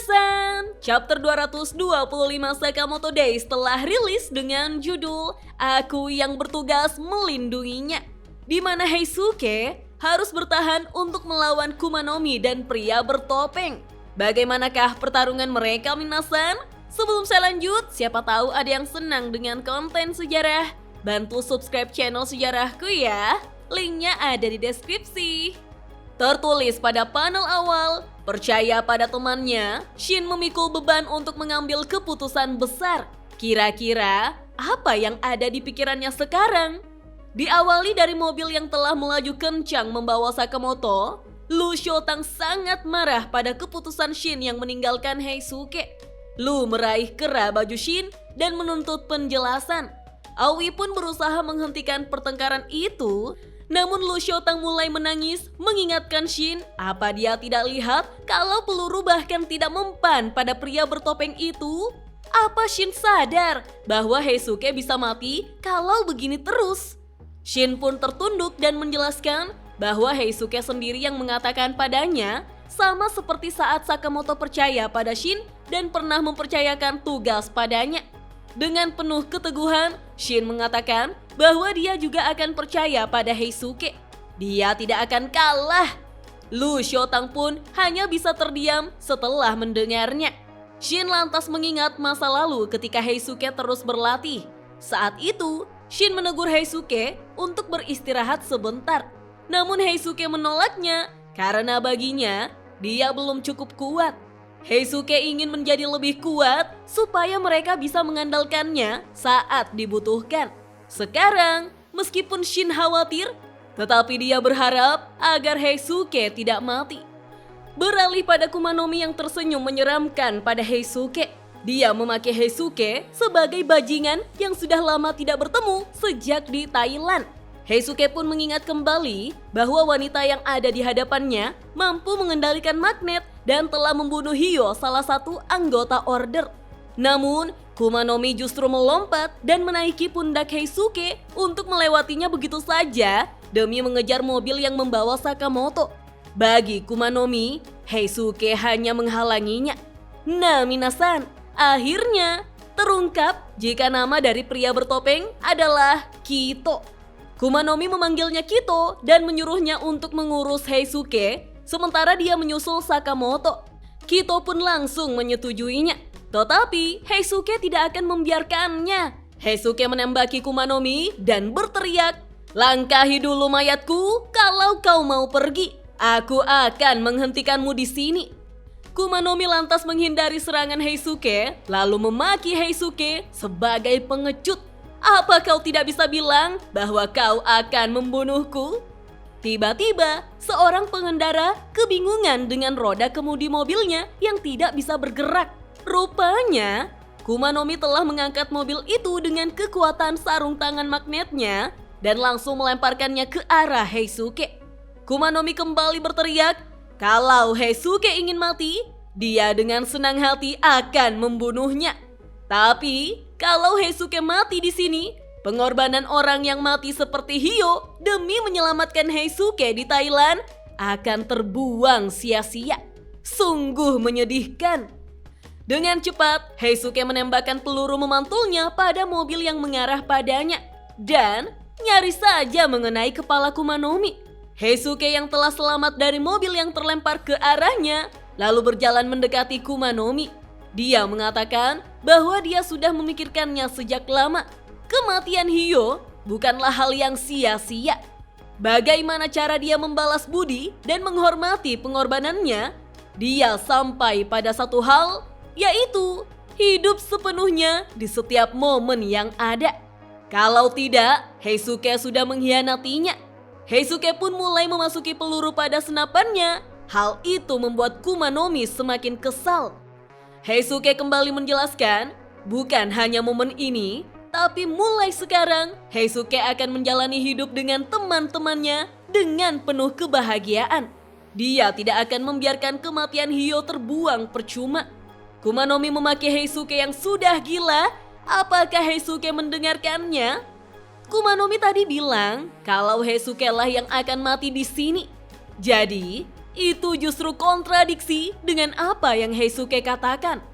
Minasan, chapter 225 Sakamoto Days telah rilis dengan judul Aku yang bertugas melindunginya, di mana Heisuke harus bertahan untuk melawan Kumanomi dan pria bertopeng. Bagaimanakah pertarungan mereka, Minasan? Sebelum saya lanjut, siapa tahu ada yang senang dengan konten sejarah. Bantu subscribe channel sejarahku ya, linknya ada di deskripsi. Tertulis pada panel awal, percaya pada temannya, Shin memikul beban untuk mengambil keputusan besar. Kira-kira apa yang ada di pikirannya sekarang? Diawali dari mobil yang telah melaju kencang membawa Sakamoto, Lu Shotang sangat marah pada keputusan Shin yang meninggalkan Heisuke. Lu meraih kera baju Shin dan menuntut penjelasan. Aoi pun berusaha menghentikan pertengkaran itu, namun Lu Shotang mulai menangis mengingatkan Shin apa dia tidak lihat kalau peluru bahkan tidak mempan pada pria bertopeng itu. Apa Shin sadar bahwa Heisuke bisa mati kalau begini terus? Shin pun tertunduk dan menjelaskan bahwa Heisuke sendiri yang mengatakan padanya, sama seperti saat Sakamoto percaya pada Shin dan pernah mempercayakan tugas padanya. Dengan penuh keteguhan, Shin mengatakan bahwa dia juga akan percaya pada Heisuke. Dia tidak akan kalah. Lu Shotang pun hanya bisa terdiam setelah mendengarnya. Shin lantas mengingat masa lalu ketika Heisuke terus berlatih. Saat itu, Shin menegur Heisuke untuk beristirahat sebentar. Namun Heisuke menolaknya karena baginya dia belum cukup kuat. Heisuke ingin menjadi lebih kuat supaya mereka bisa mengandalkannya saat dibutuhkan. Sekarang, meskipun Shin khawatir, tetapi dia berharap agar Heisuke tidak mati. Beralih pada Kumanomi yang tersenyum menyeramkan pada Heisuke. Dia memakai Heisuke sebagai bajingan yang sudah lama tidak bertemu sejak di Thailand. Heisuke pun mengingat kembali bahwa wanita yang ada di hadapannya mampu mengendalikan magnet dan telah membunuh Hyo, salah satu anggota order. Namun, Kumanomi justru melompat dan menaiki pundak Heisuke untuk melewatinya begitu saja demi mengejar mobil yang membawa Sakamoto. Bagi Kumanomi, Heisuke hanya menghalanginya. Nah, Minasan, akhirnya terungkap jika nama dari pria bertopeng adalah Kito. Kumanomi memanggilnya Kito dan menyuruhnya untuk mengurus Heisuke, sementara dia menyusul Sakamoto. Kito pun langsung menyetujuinya, tetapi Heisuke tidak akan membiarkannya. Heisuke menembaki Kumanomi dan berteriak, "Langkahi dulu mayatku kalau kau mau pergi. Aku akan menghentikanmu di sini." Kumanomi lantas menghindari serangan Heisuke, lalu memaki Heisuke sebagai pengecut. "Apa kau tidak bisa bilang bahwa kau akan membunuhku?" Tiba-tiba, seorang pengendara kebingungan dengan roda kemudi mobilnya yang tidak bisa bergerak. Rupanya, Kumanomi telah mengangkat mobil itu dengan kekuatan sarung tangan magnetnya dan langsung melemparkannya ke arah Heisuke. Kumanomi kembali berteriak, kalau Heisuke ingin mati, dia dengan senang hati akan membunuhnya. Tapi, kalau Heisuke mati di sini, pengorbanan orang yang mati seperti Hyo demi menyelamatkan Heisuke di Thailand akan terbuang sia-sia. Sungguh menyedihkan. Dengan cepat, Heisuke menembakkan peluru memantulnya pada mobil yang mengarah padanya dan nyaris saja mengenai kepala Kumanomi. Heisuke yang telah selamat dari mobil yang terlempar ke arahnya lalu berjalan mendekati Kumanomi. Dia mengatakan bahwa dia sudah memikirkannya sejak lama. Kematian Hyo bukanlah hal yang sia-sia. Bagaimana cara dia membalas budi dan menghormati pengorbanannya? Dia sampai pada satu hal, yaitu hidup sepenuhnya di setiap momen yang ada. Kalau tidak, Heisuke sudah mengkhianatinya. Heisuke pun mulai memasuki peluru pada senapannya. Hal itu membuat Kumanomi semakin kesal. Heisuke kembali menjelaskan, bukan hanya momen ini, tapi mulai sekarang Heisuke akan menjalani hidup dengan teman-temannya dengan penuh kebahagiaan. Dia tidak akan membiarkan kematian Hyo terbuang percuma. Kumanomi memaki Heisuke yang sudah gila. Apakah Heisuke mendengarkannya? Kumanomi tadi bilang kalau Heisuke lah yang akan mati di sini. Jadi, Itu justru kontradiksi dengan apa yang Heisuke katakan.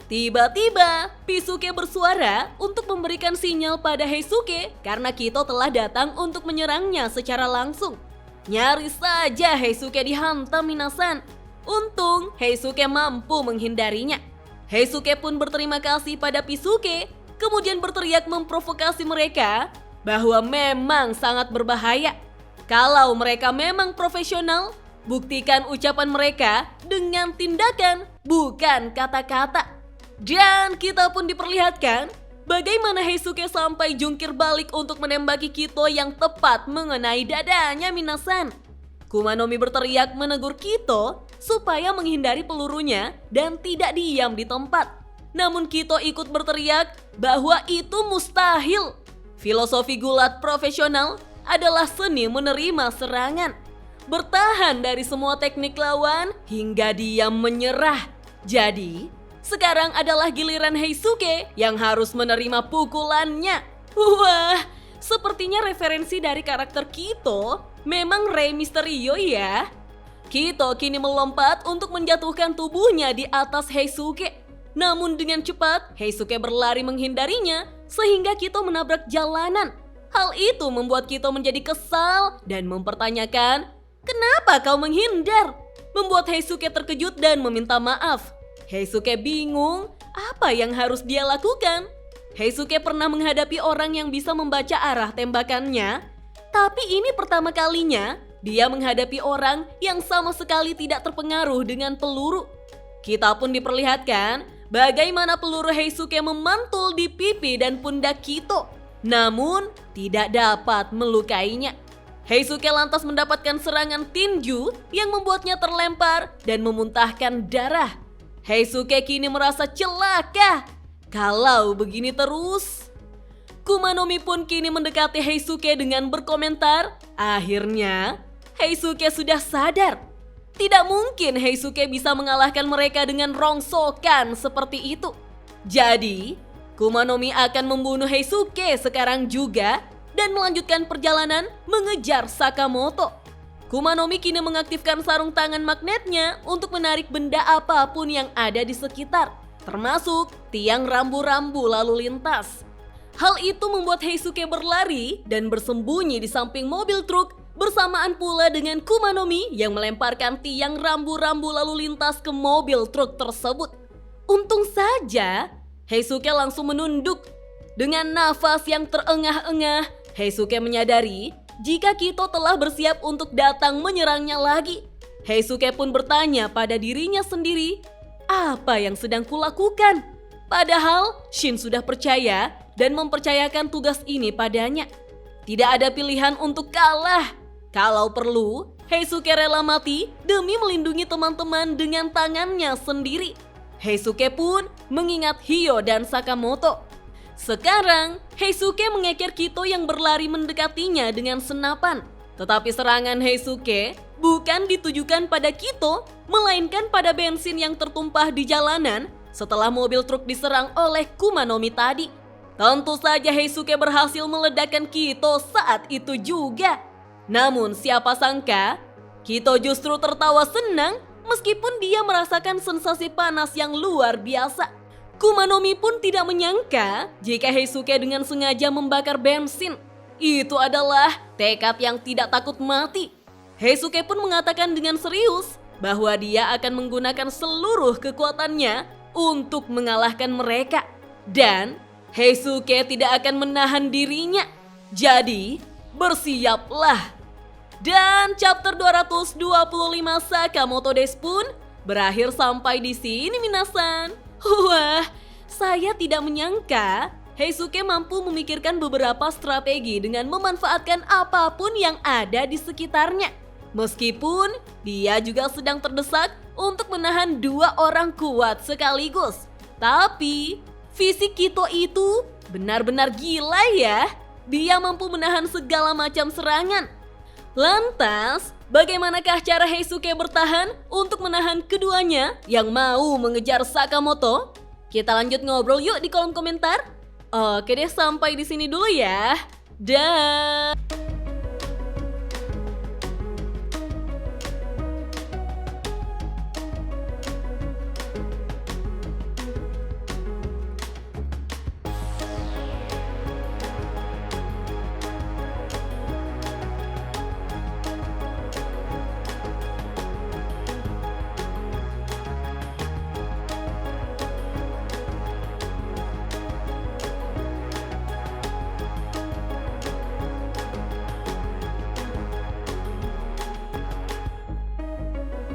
Tiba-tiba, Pisuke bersuara untuk memberikan sinyal pada Heisuke karena Kito telah datang untuk menyerangnya secara langsung. Nyaris saja Heisuke dihantam minasan. Untung Heisuke mampu menghindarinya. Heisuke pun berterima kasih pada Pisuke, kemudian berteriak memprovokasi mereka bahwa memang sangat berbahaya. Kalau mereka memang profesional, buktikan ucapan mereka dengan tindakan, bukan kata-kata. Dan kita pun diperlihatkan bagaimana Heisuke sampai jungkir balik untuk menembaki Kito yang tepat mengenai dadanya minasan. Kumanomi berteriak menegur Kito supaya menghindari pelurunya dan tidak diam di tempat. Namun Kito ikut berteriak bahwa itu mustahil. Filosofi gulat profesional adalah seni menerima serangan, bertahan dari semua teknik lawan hingga diam menyerah. Jadi, sekarang adalah giliran Heisuke yang harus menerima pukulannya. Wah, sepertinya referensi dari karakter Kito memang Rey Mysterio ya. Kito kini melompat untuk menjatuhkan tubuhnya di atas Heisuke. Namun dengan cepat, Heisuke berlari menghindarinya sehingga Kito menabrak jalanan. Hal itu membuat Kito menjadi kesal dan mempertanyakan, "Kenapa kau menghindar?" Membuat Heisuke terkejut dan meminta maaf. Heisuke bingung apa yang harus dia lakukan. Heisuke pernah menghadapi orang yang bisa membaca arah tembakannya, tapi ini pertama kalinya dia menghadapi orang yang sama sekali tidak terpengaruh dengan peluru. Kita pun diperlihatkan bagaimana peluru Heisuke memantul di pipi dan pundak Kito, namun tidak dapat melukainya. Heisuke lantas mendapatkan serangan tinju yang membuatnya terlempar dan memuntahkan darah. Heisuke kini merasa celaka. Kalau begini terus, Kumanomi pun kini mendekati Heisuke dengan berkomentar, akhirnya Heisuke sudah sadar. Tidak mungkin Heisuke bisa mengalahkan mereka dengan rongsokan seperti itu. Jadi, Kumanomi akan membunuh Heisuke sekarang juga dan melanjutkan perjalanan mengejar Sakamoto. Kumanomi kini mengaktifkan sarung tangan magnetnya untuk menarik benda apapun yang ada di sekitar, termasuk tiang rambu-rambu lalu lintas. Hal itu membuat Heisuke berlari dan bersembunyi di samping mobil truk bersamaan pula dengan Kumanomi yang melemparkan tiang rambu-rambu lalu lintas ke mobil truk tersebut. Untung saja Heisuke langsung menunduk. Dengan nafas yang terengah-engah, Heisuke menyadari jika Kito telah bersiap untuk datang menyerangnya lagi. Heisuke pun bertanya pada dirinya sendiri, apa yang sedang kulakukan? Padahal Shin sudah percaya dan mempercayakan tugas ini padanya. Tidak ada pilihan untuk kalah. Kalau perlu, Heisuke rela mati demi melindungi teman-teman dengan tangannya sendiri. Heisuke pun mengingat Hyo dan Sakamoto. Sekarang, Heisuke mengeker Kito yang berlari mendekatinya dengan senapan. Tetapi serangan Heisuke bukan ditujukan pada Kito, melainkan pada bensin yang tertumpah di jalanan setelah mobil truk diserang oleh Kumanomi tadi. Tentu saja Heisuke berhasil meledakkan Kito saat itu juga. Namun siapa sangka, Kito justru tertawa senang meskipun dia merasakan sensasi panas yang luar biasa. Kumanomi pun tidak menyangka jika Heisuke dengan sengaja membakar bensin. Itu adalah tekad yang tidak takut mati. Heisuke pun mengatakan dengan serius bahwa dia akan menggunakan seluruh kekuatannya untuk mengalahkan mereka. Dan Heisuke tidak akan menahan dirinya. Jadi, bersiaplah. Dan chapter 225 Sakamoto Days pun berakhir sampai di sini minasan. Wah, saya tidak menyangka Heisuke mampu memikirkan beberapa strategi dengan memanfaatkan apapun yang ada di sekitarnya. Meskipun dia juga sedang terdesak untuk menahan dua orang kuat sekaligus. Tapi fisik Kito itu benar-benar gila ya. Dia mampu menahan segala macam serangan. Lantas, bagaimanakah cara Heisuke bertahan untuk menahan keduanya yang mau mengejar Sakamoto? Kita lanjut ngobrol yuk di kolom komentar. Oke deh, sampai di sini dulu ya. Dah.